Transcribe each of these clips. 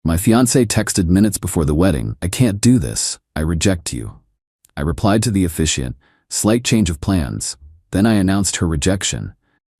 My fiancé texted minutes before the wedding, "I can't do this. I reject you." I replied to the officiant, "Slight change of plans." Then I announced her rejection,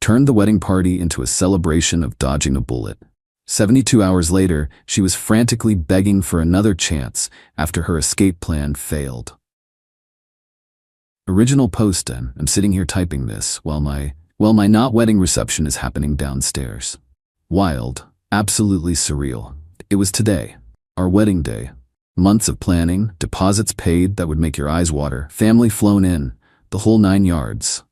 turned the wedding party into a celebration of dodging a bullet. 72 hours later, she was frantically begging for another chance after her escape plan failed. Original post, and I'm sitting here typing this while my not wedding reception is happening downstairs. Wild, absolutely surreal. It was today, our wedding day. Months of planning, deposits paid that would make your eyes water, family flown in, the whole 9 yards.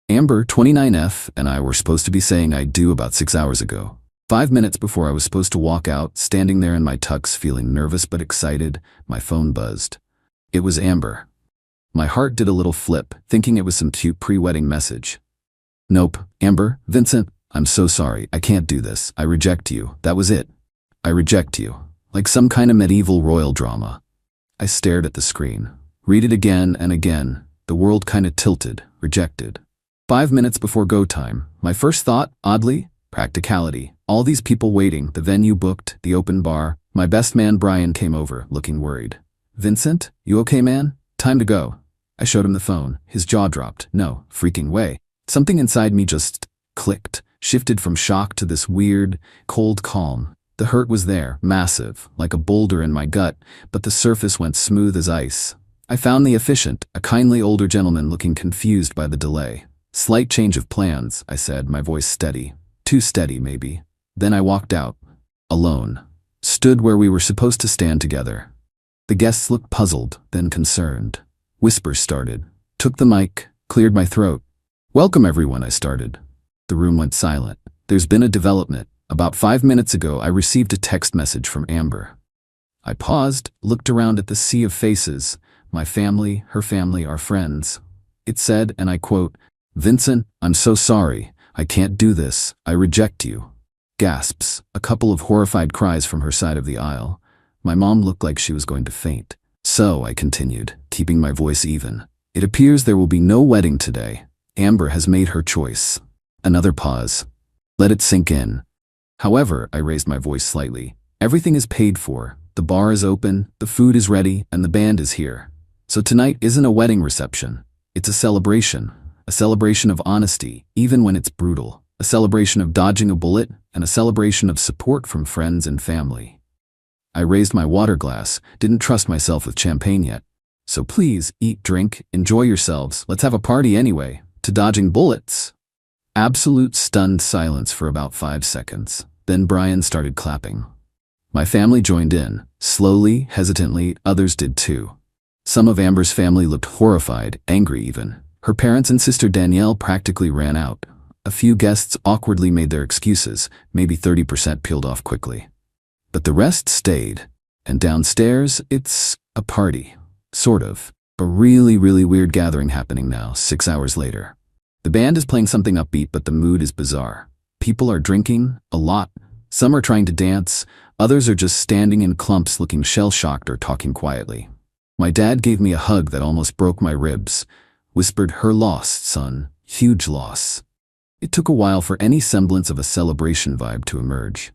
Amber, 29F, and I were supposed to be saying I do about 6 hours ago. 5 minutes before I was supposed to walk out, standing there in my tux feeling nervous but excited, my phone buzzed. It was Amber. My heart did a little flip, thinking it was some cute pre-wedding message. "Nope, Amber, Vincent, I'm so sorry, I can't do this, I reject you, that was it. I reject you." Like some kind of medieval royal drama. I stared at the screen. Read it again and again, the world kinda tilted, rejected. 5 minutes before go time, my first thought, oddly, practicality. All these people waiting, the venue booked, the open bar. My best man Brian came over, looking worried. "Vincent, you okay, man? Time to go." I showed him the phone. His jaw dropped. No freaking way. Something inside me just clicked, shifted from shock to this weird, cold calm. The hurt was there, massive, like a boulder in my gut, but the surface went smooth as ice. I found the officiant, a kindly older gentleman looking confused by the delay. "Slight change of plans," I said, my voice steady. Too steady, maybe. Then I walked out. Alone. Stood where we were supposed to stand together. The guests looked puzzled, then concerned. Whispers started. Took the mic, cleared my throat. "Welcome everyone," I started. The room went silent. "There's been a development. About 5 minutes ago, I received a text message from Amber." I paused, looked around at the sea of faces. My family, her family, our friends. It said, and I quote, "Vincent, I'm so sorry. I can't do this. I reject you." Gasps, a couple of horrified cries from her side of the aisle. My mom looked like she was going to faint. "So," I continued, keeping my voice even, "it appears there will be no wedding today. Amber has made her choice." Another pause. Let it sink in. "However," I raised my voice slightly, "everything is paid for. The bar is open, the food is ready, and the band is here. So tonight isn't a wedding reception. It's a celebration of honesty, even when it's brutal, a celebration of dodging a bullet, and a celebration of support from friends and family." I raised my water glass, didn't trust myself with champagne yet. "So please, eat, drink, enjoy yourselves, let's have a party anyway, to dodging bullets." Absolute stunned silence for about 5 seconds. Then Brian started clapping. My family joined in, slowly, hesitantly, others did too. Some of Amber's family looked horrified, angry even. Her parents and sister Danielle practically ran out. A few guests awkwardly made their excuses, maybe 30% peeled off quickly. But the rest stayed. And downstairs, it's a party. Sort of. A really, really weird gathering happening now, 6 hours later. The band is playing something upbeat, but the mood is bizarre. People are drinking, a lot. Some are trying to dance, others are just standing in clumps looking shell-shocked or talking quietly. My dad gave me a hug that almost broke my ribs, whispered, "Her loss, son, huge loss." It took a while for any semblance of a celebration vibe to emerge.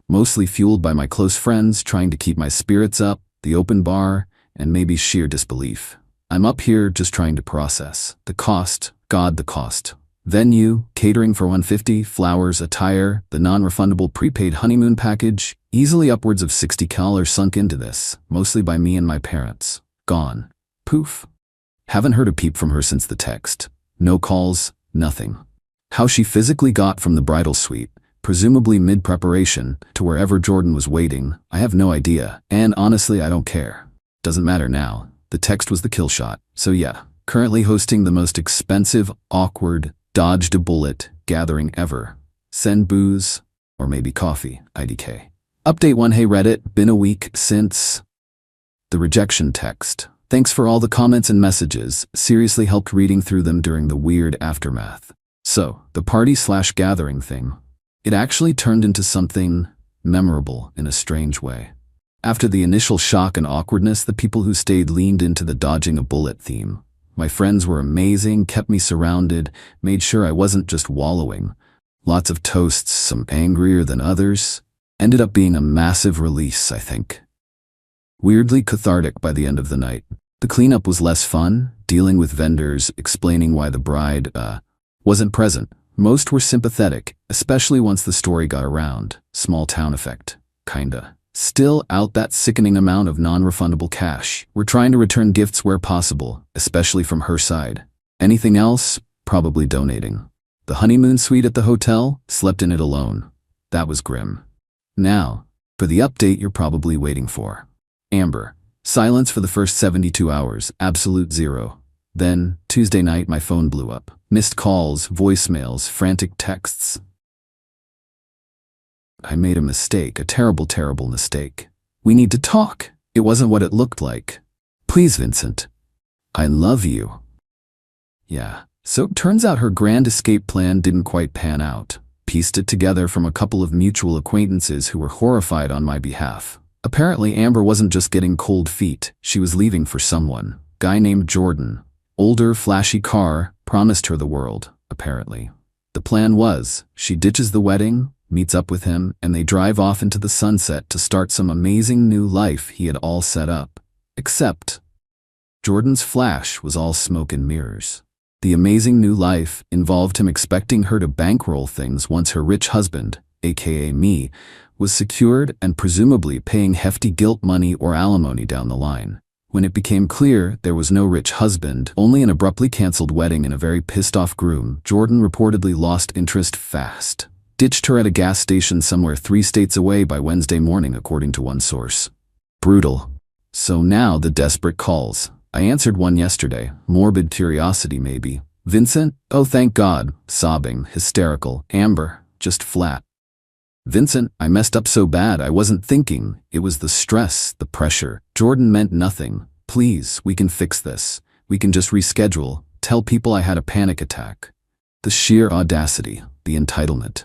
Mostly fueled by my close friends trying to keep my spirits up, the open bar, and maybe sheer disbelief. I'm up here just trying to process. The cost, God, the cost. Venue, catering for 150, flowers, attire, the non-refundable prepaid honeymoon package, easily upwards of $60 sunk into this, mostly by me and my parents. Gone. Poof. Haven't heard a peep from her since the text. No calls, nothing. How she physically got from the bridal suite, presumably mid-preparation, to wherever Jordan was waiting, I have no idea, and honestly I don't care. Doesn't matter now. The text was the kill shot, so yeah. Currently hosting the most expensive, awkward, dodged a bullet gathering ever. Send booze, or maybe coffee, IDK. Update 1. Hey Reddit, been a week since the rejection text. Thanks for all the comments and messages, seriously helped reading through them during the weird aftermath. So, the party/gathering thing. It actually turned into something memorable in a strange way. After the initial shock and awkwardness, the people who stayed leaned into the dodging a bullet theme. My friends were amazing, kept me surrounded, made sure I wasn't just wallowing. Lots of toasts, some angrier than others. Ended up being a massive release, I think. Weirdly cathartic by the end of the night. The cleanup was less fun, dealing with vendors, explaining why the bride, wasn't present. Most were sympathetic, especially once the story got around. Small town effect. Kinda. Still out that sickening amount of non-refundable cash. We're trying to return gifts where possible, especially from her side. Anything else? Probably donating. The honeymoon suite at the hotel? Slept in it alone. That was grim. Now, for the update you're probably waiting for. Amber. Silence for the first 72 hours, absolute zero. Then, Tuesday night my phone blew up. Missed calls, voicemails, frantic texts. I made a mistake, a terrible, terrible mistake. We need to talk. It wasn't what it looked like. Please, Vincent. I love you. Yeah, so turns out her grand escape plan didn't quite pan out. Pieced it together from a couple of mutual acquaintances who were horrified on my behalf. Apparently Amber wasn't just getting cold feet, she was leaving for someone. Guy named Jordan. Older, flashy car, promised her the world, apparently. The plan was, she ditches the wedding, meets up with him, and they drive off into the sunset to start some amazing new life he had all set up. Except, Jordan's flash was all smoke and mirrors. The amazing new life involved him expecting her to bankroll things once her rich husband, aka me, was secured and presumably paying hefty guilt money or alimony down the line. When it became clear there was no rich husband, only an abruptly canceled wedding and a very pissed-off groom, Jordan reportedly lost interest fast. Ditched her at a gas station somewhere 3 states away by Wednesday morning, according to one source. Brutal. So now the desperate calls. I answered one yesterday. Morbid curiosity, maybe. Vincent? Oh, thank God. Sobbing, hysterical. Amber? Just flat. Vincent, I messed up so bad I wasn't thinking. It was the stress, the pressure. Jordan meant nothing. Please, we can fix this. We can just reschedule. Tell people I had a panic attack. The sheer audacity, the entitlement.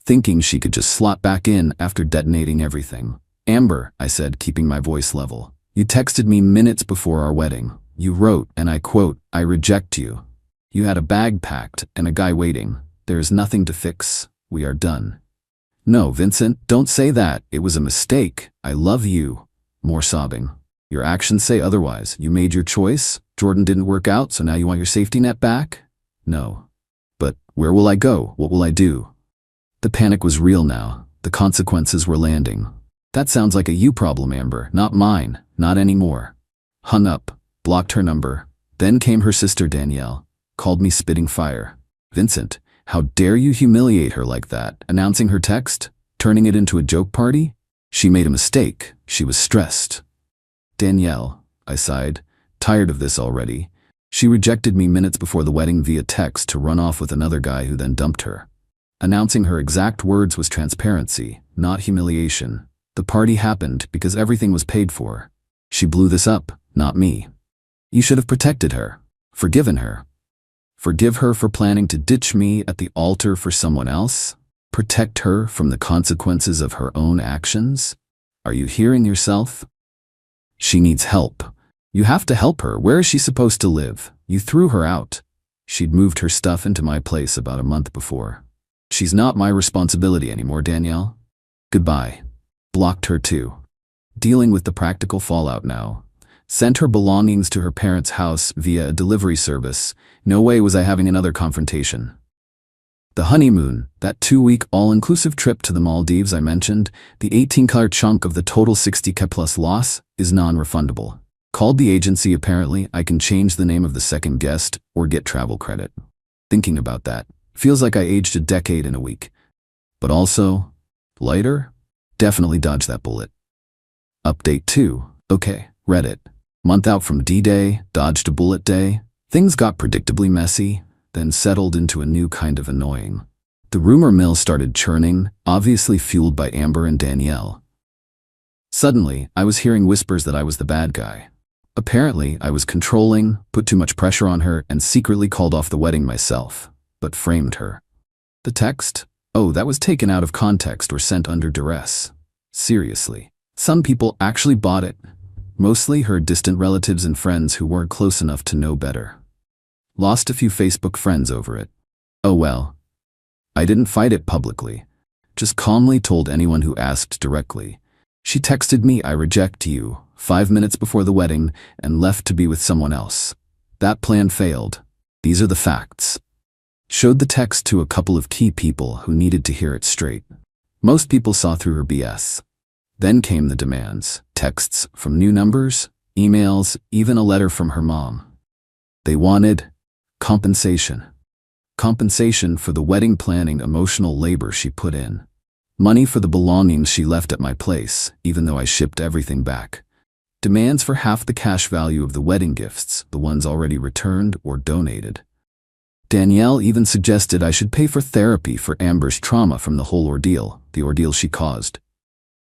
Thinking she could just slot back in after detonating everything. Amber, I said, keeping my voice level. You texted me minutes before our wedding. You wrote, and I quote, I reject you. You had a bag packed and a guy waiting. There is nothing to fix. We are done. No, Vincent, don't say that. It was a mistake. I love you. More sobbing. Your actions say otherwise. You made your choice. Jordan didn't work out, so now you want your safety net back? No. But where will I go? What will I do? The panic was real now. The consequences were landing. That sounds like a you problem, Amber, not mine. Not anymore. Hung up. Blocked her number. Then came her sister Danielle. Called me spitting fire. Vincent, how dare you humiliate her like that? Announcing her text? Turning it into a joke party? She made a mistake. She was stressed. Danielle, I sighed. Tired of this already. She rejected me minutes before the wedding via text to run off with another guy who then dumped her. Announcing her exact words was transparency, not humiliation. The party happened because everything was paid for. She blew this up, not me. You should have protected her. Forgiven her. Forgive her for planning to ditch me at the altar for someone else? Protect her from the consequences of her own actions? Are you hearing yourself? She needs help. You have to help her. Where is she supposed to live? You threw her out. She'd moved her stuff into my place about a month before. She's not my responsibility anymore, Danielle. Goodbye. Blocked her too. Dealing with the practical fallout now. Sent her belongings to her parents' house via a delivery service. No way was I having another confrontation. The honeymoon, that 2-week all-inclusive trip to the Maldives I mentioned, the 18-car chunk of the total 60K plus loss, is non-refundable. Called the agency. Apparently I can change the name of the second guest or get travel credit. Thinking about that, feels like I aged a decade in a week. But also, lighter? Definitely dodged that bullet. Update 2. Okay, Reddit. Month out from D-Day, dodged a bullet day. Things got predictably messy, then settled into a new kind of annoying. The rumor mill started churning, obviously fueled by Amber and Danielle. Suddenly, I was hearing whispers that I was the bad guy. Apparently, I was controlling, put too much pressure on her, and secretly called off the wedding myself, but framed her. The text? Oh, that was taken out of context or sent under duress. Seriously. Some people actually bought it. Mostly her distant relatives and friends who weren't close enough to know better. Lost a few Facebook friends over it. Oh well. I didn't fight it publicly. just calmly told anyone who asked directly. She texted me, "I reject you," 5 minutes before the wedding and left to be with someone else. That plan failed. These are the facts. Showed the text to a couple of key people who needed to hear it straight. Most people saw through her BS. Then came the demands. Texts from new numbers, emails, even a letter from her mom. They wanted compensation. Compensation for the wedding planning emotional labor she put in. Money for the belongings she left at my place, even though I shipped everything back. Demands for half the cash value of the wedding gifts, the ones already returned or donated. Danielle even suggested I should pay for therapy for Amber's trauma from the whole ordeal, the ordeal she caused.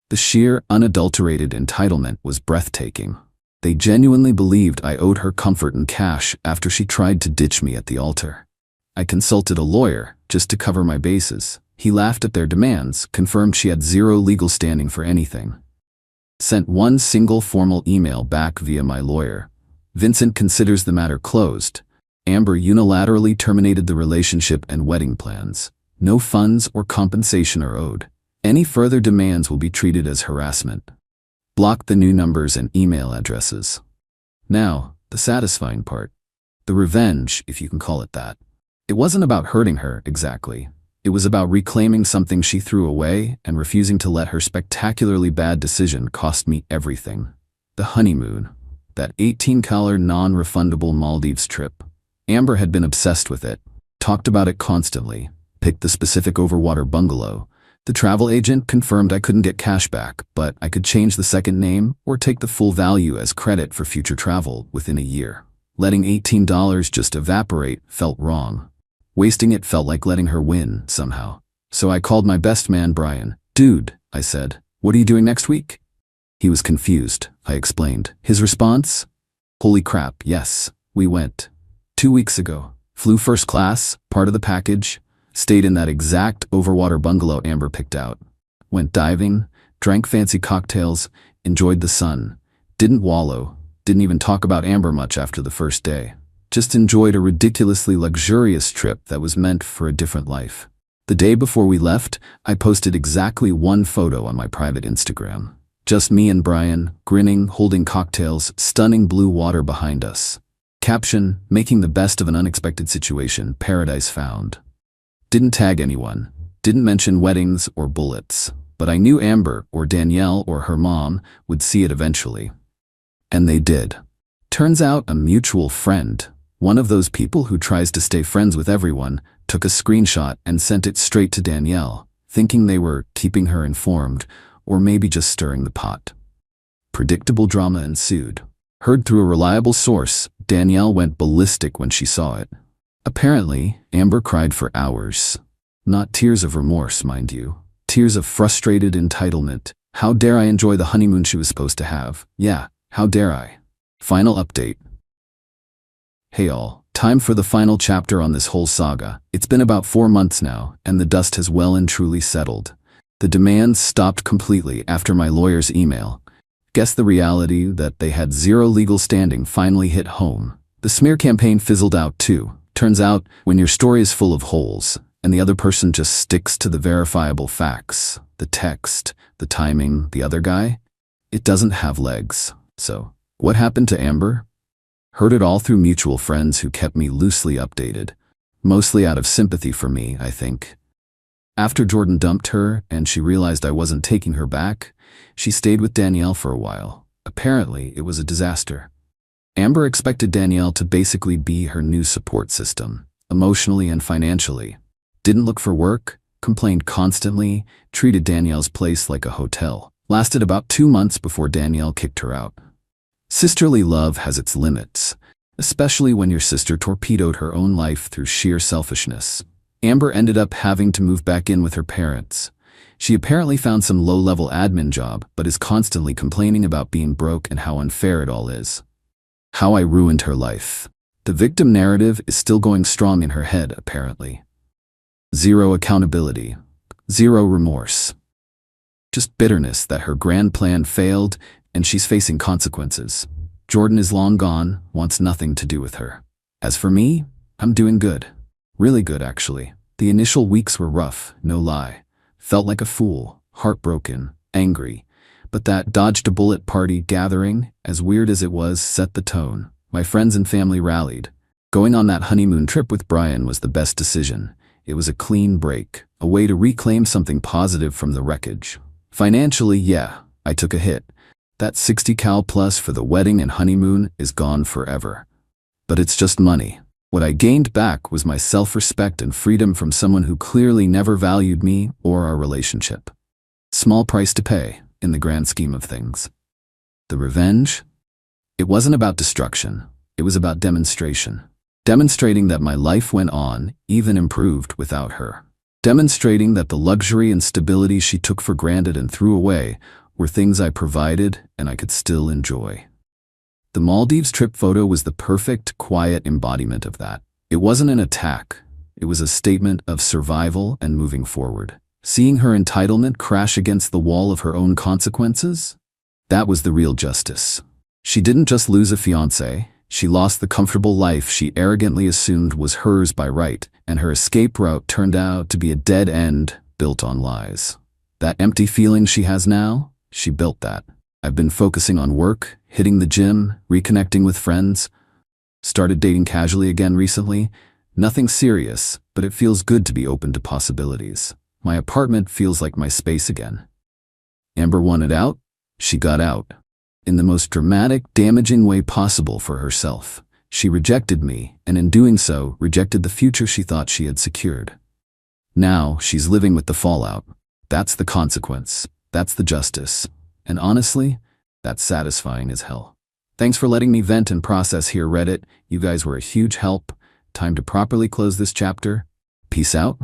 The sheer, unadulterated entitlement was breathtaking. They genuinely believed I owed her comfort and cash after she tried to ditch me at the altar. I consulted a lawyer, just to cover my bases. He laughed at their demands, confirmed she had zero legal standing for anything. Sent one single formal email back via my lawyer. Vincent considers the matter closed. Amber unilaterally terminated the relationship and wedding plans. No funds or compensation are owed. Any further demands will be treated as harassment. Block the new numbers and email addresses. Now, the satisfying part. The revenge, if you can call it that. It wasn't about hurting her, exactly. It was about reclaiming something she threw away and refusing to let her spectacularly bad decision cost me everything. The honeymoon. That $18 non-refundable Maldives trip. Amber had been obsessed with it. Talked about it constantly. Picked the specific overwater bungalow. The travel agent confirmed I couldn't get cash back, but I could change the second name or take the full value as credit for future travel within a year. Letting $18 just evaporate felt wrong. Wasting it felt like letting her win, somehow. So I called my best man, Brian. "Dude," I said, "what are you doing next week?" He was confused, I explained. His response? "Holy crap, yes, we went. 2 weeks ago. Flew first class, part of the package. Stayed in that exact overwater bungalow Amber picked out. Went diving, drank fancy cocktails, enjoyed the sun. Didn't wallow, didn't even talk about Amber much after the first day. Just enjoyed a ridiculously luxurious trip that was meant for a different life." The day before we left, I posted exactly one photo on my private Instagram. Just me and Brian, grinning, holding cocktails, stunning blue water behind us. Caption, "Making the best of an unexpected situation, paradise found." Didn't tag anyone, didn't mention weddings or bullets, but I knew Amber or Danielle or her mom would see it eventually. And they did. Turns out a mutual friend, one of those people who tries to stay friends with everyone, took a screenshot and sent it straight to Danielle, thinking they were keeping her informed or maybe just stirring the pot. Predictable drama ensued. Heard through a reliable source, Danielle went ballistic when she saw it. Apparently, Amber cried for hours. Not tears of remorse, mind you. Tears of frustrated entitlement. How dare I enjoy the honeymoon she was supposed to have? Yeah, how dare I? Final update. Hey all, time for the final chapter on this whole saga. It's been about 4 months now, and the dust has well and truly settled. The demands stopped completely after my lawyer's email. Guess the reality that they had zero legal standing finally hit home. The smear campaign fizzled out too. Turns out, when your story is full of holes, and the other person just sticks to the verifiable facts, the text, the timing, the other guy, it doesn't have legs. So, what happened to Amber? Heard it all through mutual friends who kept me loosely updated. Mostly out of sympathy for me, I think. After Jordan dumped her and she realized I wasn't taking her back, she stayed with Danielle for a while. Apparently, it was a disaster. Amber expected Danielle to basically be her new support system, emotionally and financially. Didn't look for work, complained constantly, treated Danielle's place like a hotel. Lasted about 2 months before Danielle kicked her out. Sisterly love has its limits, especially when your sister torpedoed her own life through sheer selfishness. Amber ended up having to move back in with her parents. She apparently found some low-level admin job, but is constantly complaining about being broke and how unfair it all is. How I ruined her life. The victim narrative is still going strong in her head, apparently. Zero accountability. Zero remorse. Just bitterness that her grand plan failed and she's facing consequences. Jordan is long gone, wants nothing to do with her. As for me, I'm doing good. Really good, actually. The initial weeks were rough, no lie. Felt like a fool, heartbroken, angry. But that dodged-a-bullet party gathering, as weird as it was, set the tone. My friends and family rallied. Going on that honeymoon trip with Brian was the best decision. It was a clean break, a way to reclaim something positive from the wreckage. Financially, yeah, I took a hit. That 60 cal plus for the wedding and honeymoon is gone forever. But it's just money. What I gained back was my self-respect and freedom from someone who clearly never valued me or our relationship. Small price to pay, in the grand scheme of things. The revenge? It wasn't about destruction. It was about demonstration. Demonstrating that my life went on, even improved, without her. Demonstrating that the luxury and stability she took for granted and threw away were things I provided and I could still enjoy. The Maldives trip photo was the perfect, quiet embodiment of that. It wasn't an attack. It was a statement of survival and moving forward. Seeing her entitlement crash against the wall of her own consequences? That was the real justice. She didn't just lose a fiancé. She lost the comfortable life she arrogantly assumed was hers by right, and her escape route turned out to be a dead end built on lies. That empty feeling she has now, she built that. I've been focusing on work, hitting the gym, reconnecting with friends. Started dating casually again recently. Nothing serious, but it feels good to be open to possibilities. My apartment feels like my space again. Amber wanted out. She got out. In the most dramatic, damaging way possible for herself. She rejected me, and in doing so, rejected the future she thought she had secured. Now, she's living with the fallout. That's the consequence. That's the justice. And honestly, that's satisfying as hell. Thanks for letting me vent and process here, Reddit. You guys were a huge help. Time to properly close this chapter. Peace out.